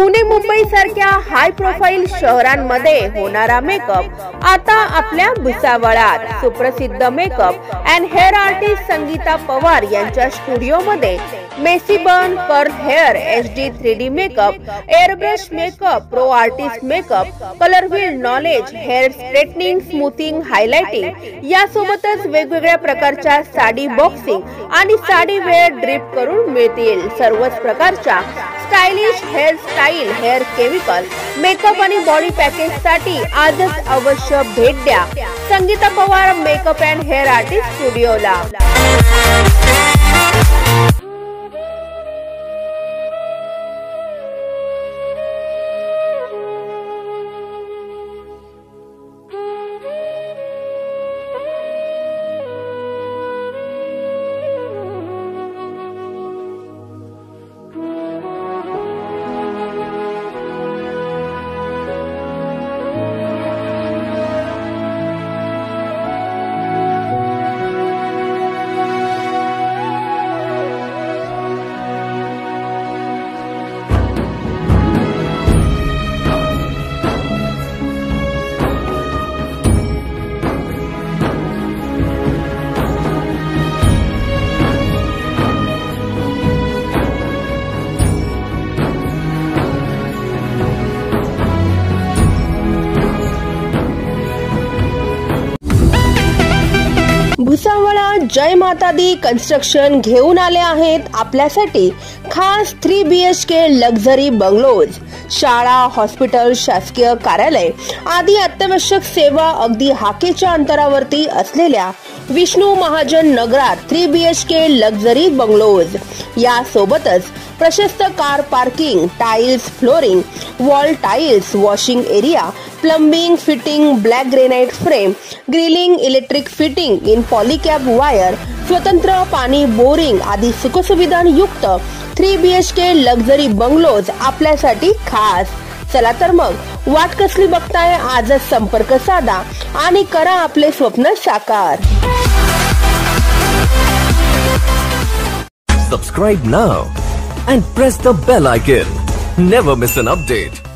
पुणे मुंबई सारख्या high profile शहरांमध्ये होणारा मेकअप आता आपल्या भुसावळात सुप्रसिद्ध makeup and hair artist Sangeeta Pawar यांच्या स्टुडिओमध्ये messy bun, curl hair, HD 3D makeup, airbrush makeup, pro artist makeup, colour wheel knowledge, hair straightening, smoothing, highlighting यासोबतच वेगवेगळ्या प्रकारच्या साडी बॉक्सिंग आणि साडी वेअर ड्रिप करून मिळतील। सर्वच प्रकारच्या stylish hair style, hair chemical, makeup आणि बॉडी पॅकेज साठी आजच अवश्य भेट द्या Sangeeta Pawar makeup and hair artist स्टुडिओला। भुसावळा जय माता दी कन्स्ट्रक्शन घेऊन आले आहेत आपल्यासाठी खास 3 BHK लक्झरी बंगलोज। शाळा, हॉस्पिटल, शासकीय कार्यालय आदी अत्यावश्यक सेवा अगदी हाकेच्या अंतरावरती असलेल्या विष्णू महाजन नगरात 3 BHK लक्झरी बंगलोज। या सोबतच प्रशस्त car parking, tiles flooring, wall tiles, washing area, plumbing, fitting, black granite frame, grilling, electric fitting in Polycab wire, स्वतंत्र पाणी बोरिंग आदी सुखसुविधांयुक्त 3 BHK लक्झरी बंगलोज आपल्यासाठी खास। चला तर मग वाट कसली बघताय, आजच संपर्क साधा आणि करा आपले स्वप्न साकार। Subscribe now and press the bell icon. Never miss an update.